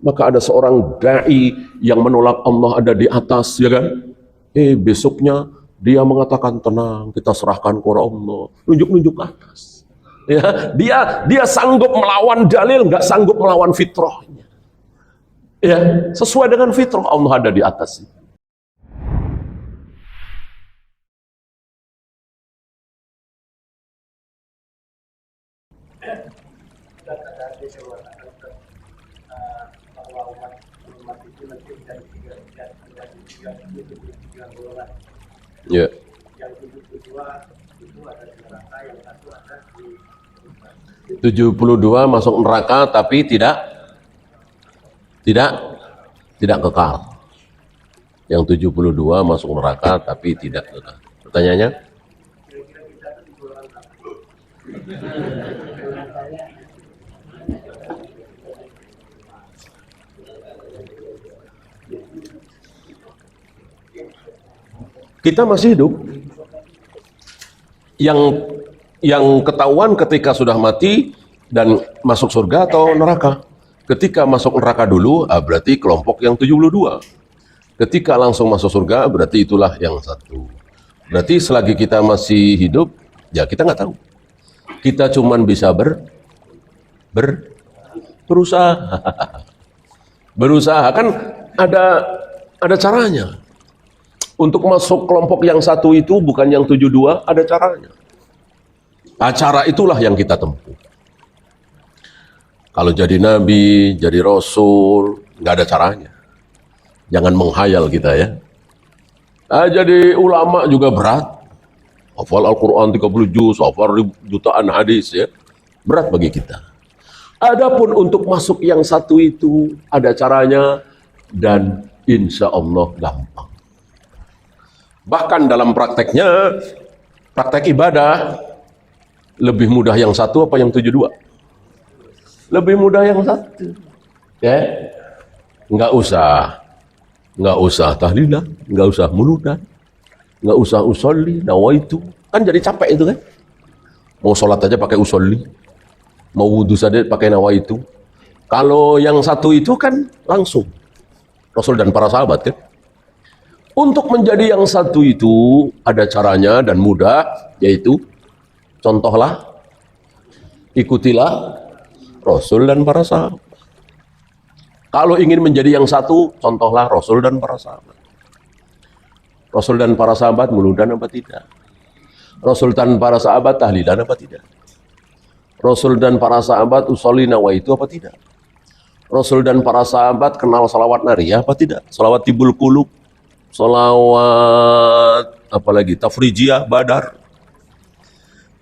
Maka ada seorang dai yang menolak Allah ada di atas, ya kan? Besoknya dia mengatakan, tenang, kita serahkan kepada Allah. Nunjuk-nunjuk ke atas. Ya, dia sanggup melawan dalil, nggak sanggup melawan fitrahnya. Ya, sesuai dengan fitrah Allah ada di atas. Ya. Yang 72 itu ada di neraka, yang satu ada di 72 masuk neraka tapi tidak kekal. Yang 72 masuk neraka tapi tidak kekal. Pertanyaannya? Kita masih hidup. Yang ketahuan ketika sudah mati dan masuk surga atau neraka. Ketika masuk neraka dulu, berarti kelompok yang 72. Ketika langsung masuk surga, berarti itulah yang satu. Berarti selagi kita masih hidup, ya kita nggak tahu. Kita cuman bisa berusaha. Berusaha kan ada caranya. Untuk masuk kelompok yang satu itu bukan yang 72, ada caranya. Cara itulah yang kita tempuh. Kalau jadi nabi, jadi rasul, nggak ada caranya. Jangan menghayal kita ya. Jadi ulama juga berat. Hafal Al-Quran 30 juz, hafal jutaan hadis ya. Berat bagi kita. Adapun untuk masuk yang satu itu ada caranya dan insya Allah gampang. Bahkan dalam prakteknya, praktek ibadah, lebih mudah yang satu apa yang 72? Lebih mudah yang satu. Ya, nggak usah tahlilan, nggak usah muludan, nggak usah usolli, nawaitu. Kan jadi capek itu kan? Mau sholat aja pakai usolli, mau wudhu saja pakai nawaitu. Kalau yang satu itu kan langsung Rasul dan para sahabat kan. Untuk menjadi yang satu itu ada caranya dan mudah, yaitu contohlah, ikutilah Rasul dan para sahabat. Kalau ingin menjadi yang satu, contohlah Rasul dan para sahabat. Rasul dan para sahabat muludan apa tidak? Rasul dan para sahabat tahlilan apa tidak? Rasul dan para sahabat usolli nawaitu apa tidak? Rasul dan para sahabat kenal salawat nariyah apa tidak? Salawat tibul qulub, salawat apalagi tafrijiyah, badar.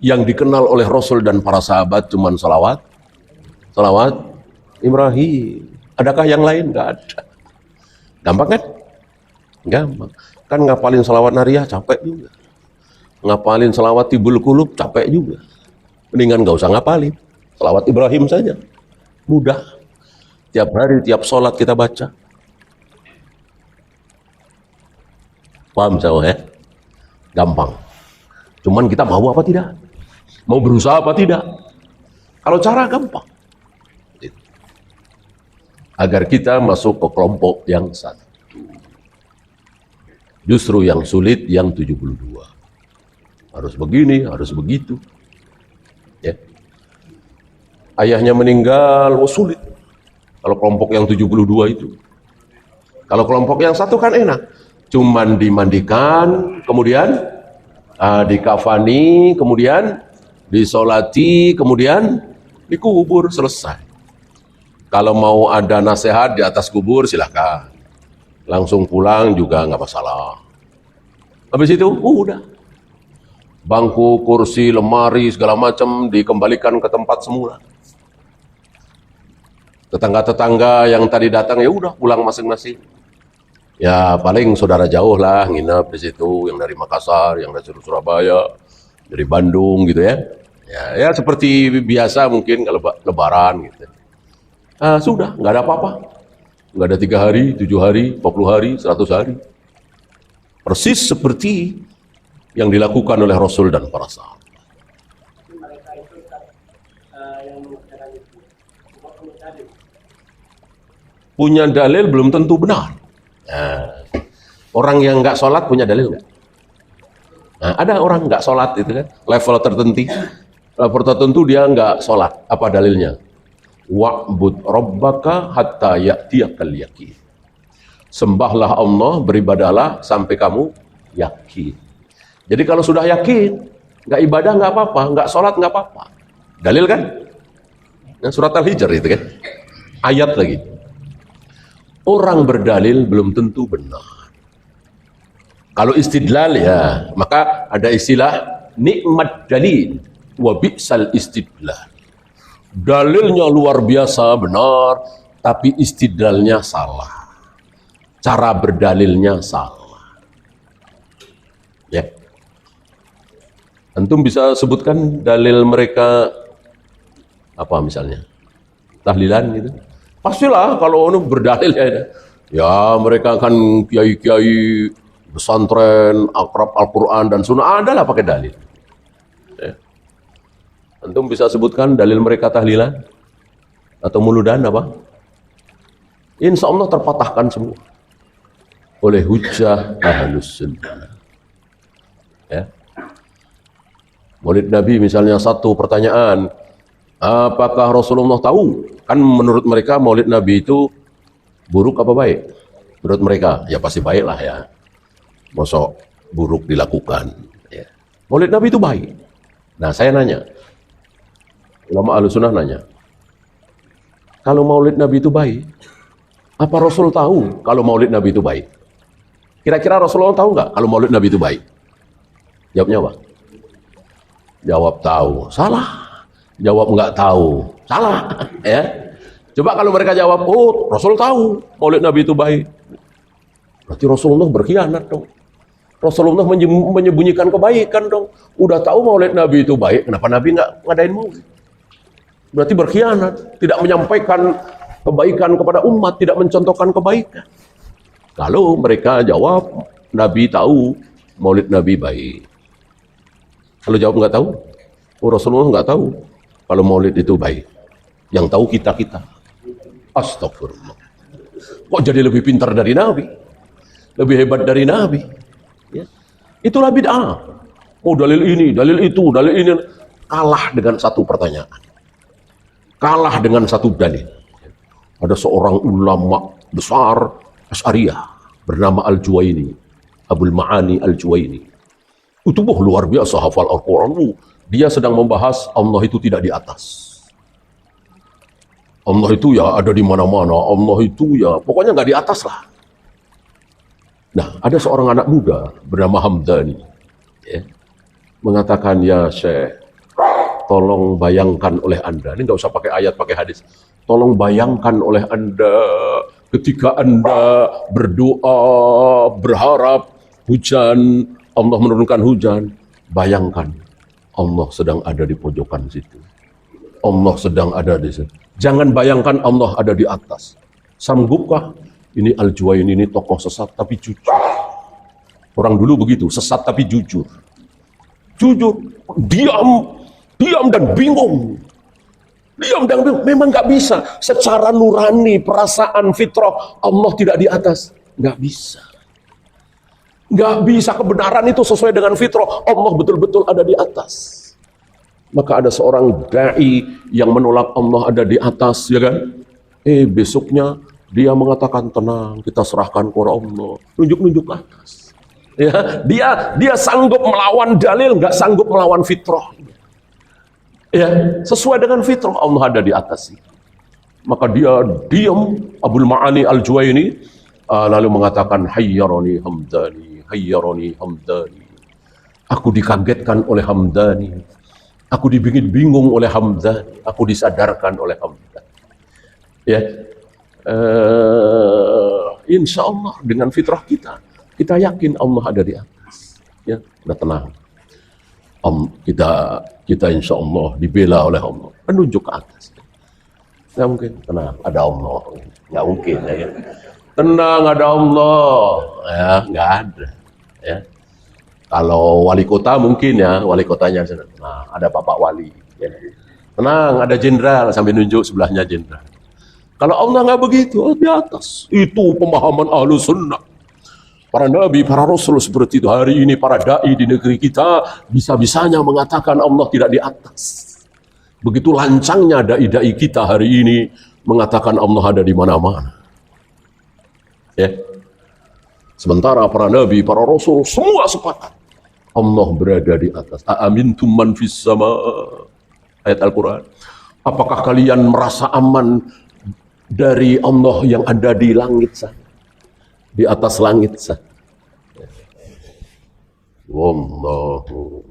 Yang dikenal oleh Rasul dan para sahabat cuman salawat Ibrahim. Adakah yang lain? Nggak ada. Gampang kan? Gampang. Kan ngapalin salawat nariyah capek juga. Ngapalin salawat tibul qulub capek juga. Mendingan nggak usah ngapalin. Salawat Ibrahim saja. Mudah. Tiap hari, tiap sholat kita baca. Paham saya ya? Gampang. Cuman kita mau apa tidak? Mau berusaha apa tidak? Kalau cara gampang. Agar kita masuk ke kelompok yang satu. Justru yang sulit yang 72. Harus begini, harus begitu. Ya. Ayahnya meninggal, sulit. Kalau kelompok yang 72 itu. Kalau kelompok yang satu kan enak. Cuman dimandikan, kemudian dikafani, kemudian disolati, kemudian dikubur, selesai. Kalau mau ada nasihat di atas kubur silahkan, langsung pulang juga nggak masalah. Habis itu udah, bangku, kursi, lemari segala macam dikembalikan ke tempat semula. Tetangga-tetangga yang tadi datang ya udah pulang masing-masing. Ya paling saudara jauh lah nginep di situ, yang dari Makassar, yang dari Surabaya, dari Bandung gitu ya. Ya seperti biasa mungkin kalau lebaran gitu. Sudah, nggak ada apa-apa. Nggak ada 3 hari, 7 hari, 40 hari, 100 hari. Persis seperti yang dilakukan oleh Rasul dan para sahabat. punya dalil belum tentu benar. Nah, orang yang nggak sholat punya dalil nggak? Nah, ada orang nggak sholat itu kan, level tertentu dia nggak sholat. Apa dalilnya? Wa'bud rabbaka hatta ya'tiyakal yaqin. Sembahlah Allah, beribadahlah sampai kamu yakin. Jadi kalau sudah yakin, nggak ibadah nggak apa-apa, nggak sholat nggak apa-apa. Dalil kan? Nah, surat Al-Hijr itu kan, ayat lagi. Orang berdalil belum tentu benar. Kalau istidlal ya, maka ada istilah nikmat dalil wa bi'sal istidlal. Dalilnya luar biasa benar, tapi istidlalnya salah. Cara berdalilnya salah. Ya. Antum bisa sebutkan dalil mereka apa misalnya? Tahlilan gitu. Pastilah kalau berdalil ya mereka kan kiai-kiai pesantren, akrab Al-Quran dan Sunnah, adalah pakai dalil. Ya. Antum bisa sebutkan dalil mereka tahlilan atau muludan apa? Insya Allah terpatahkan semua oleh hujjah ahlus sunnah. Ya. Maulid Nabi misalnya satu pertanyaan, apakah Rasulullah tahu? Kan menurut mereka Maulid Nabi itu buruk apa baik? Menurut mereka ya pasti baik lah ya. Masa buruk dilakukan. Ya. Maulid Nabi itu baik. Nah saya nanya, ulama ahlus sunnah nanya, kalau Maulid Nabi itu baik, apa Rasul tahu kalau Maulid Nabi itu baik? Kira-kira Rasulullah tahu nggak kalau Maulid Nabi itu baik? Jawabnya apa? Jawab tahu, salah. Jawab nggak tahu, salah. Ya. Coba kalau mereka jawab, oh Rasul tahu Maulid Nabi itu baik, berarti Rasulullah berkhianat dong. Rasulullah menyembunyikan kebaikan dong. Udah tahu Maulid Nabi itu baik, kenapa Nabi nggak ngadain maulid? Berarti berkhianat, tidak menyampaikan kebaikan kepada umat, tidak mencontohkan kebaikan. Kalau mereka jawab, Nabi tahu Maulid Nabi baik. Kalau jawab nggak tahu, oh Rasulullah nggak tahu kalau Maulid itu baik. Yang tahu kita-kita. Astagfirullah. Kok jadi lebih pintar dari Nabi? Lebih hebat dari Nabi? Ya. Itulah bid'ah. Oh dalil ini, dalil itu, dalil ini. Kalah dengan satu pertanyaan. Kalah dengan satu dalil. Ada seorang ulama besar Asy'ariyah bernama Al-Juwaini, Abul Ma'ani Al-Juwaini. Itu luar biasa hafal Al-Quran. Dia sedang membahas Allah itu tidak di atas. Allah itu ya ada di mana-mana. Allah itu ya pokoknya nggak di atas lah. Nah, ada seorang anak muda bernama Hamdani, ya, mengatakan, ya Syekh, tolong bayangkan oleh Anda. Ini nggak usah pakai ayat, pakai hadis. Tolong bayangkan oleh Anda ketika Anda berdoa, berharap hujan, Allah menurunkan hujan. Bayangkan Allah sedang ada di pojokan situ. Allah sedang ada di situ. Jangan bayangkan Allah ada di atas. Sanggupkah? Ini Al-Juwaini ini tokoh sesat tapi jujur. Orang dulu begitu, sesat tapi jujur. Jujur, diam dan bingung. Diam dan bingung. Memang nggak bisa. Secara nurani, perasaan, fitrah, Allah tidak di atas. Nggak bisa. Nggak bisa, kebenaran itu sesuai dengan fitrah. Allah betul-betul ada di atas. Maka ada seorang da'i yang menolak Allah ada di atas, ya kan? Besoknya dia mengatakan, tenang, kita serahkan kepada Allah. Nunjuk-nunjuk ke atas. Ya, dia sanggup melawan dalil, nggak sanggup melawan fitrah. Ya, sesuai dengan fitrah Allah ada di atas. Maka dia diam, Abul Ma'ani Al-Juwaini, lalu mengatakan, hayyarani Hamdani, hayyarani Hamdani. Aku dikagetkan oleh Hamdani. Aku dibikin bingung oleh Hamdani. Aku disadarkan oleh Hamdani. Ya, insya Allah dengan fitrah kita yakin Allah ada di atas. Ya, udah tenang. Kita insya Allah dibela oleh Allah. Menunjuk ke atas. Nggak mungkin. Tenang, ada Allah. Nggak mungkin. Ya. Tenang, ada Allah. Ya, nggak ada. Ya. Kalau wali kota mungkin ya, wali kotanya sana. Nah, ada Bapak Wali. Ya. Tenang, ada jenderal, sambil nunjuk sebelahnya jenderal. Kalau Allah nggak begitu, Allah di atas. Itu pemahaman ahlu sunnah. Para nabi, para rasul seperti itu. Hari ini para da'i di negeri kita bisa-bisanya mengatakan Allah tidak di atas. Begitu lancangnya da'i-da'i kita hari ini mengatakan Allah ada di mana-mana. Ya. Sementara para nabi, para rasul semua sepakat Allah berada di atas. Aamintum man fis sama. Ayat Al-Quran. Apakah kalian merasa aman dari Allah yang ada di langit sana? Di atas langit sana. Wallahu.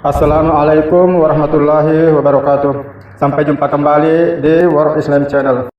Assalamualaikum warahmatullahi wabarakatuh. Sampai jumpa kembali di World Islam Channel.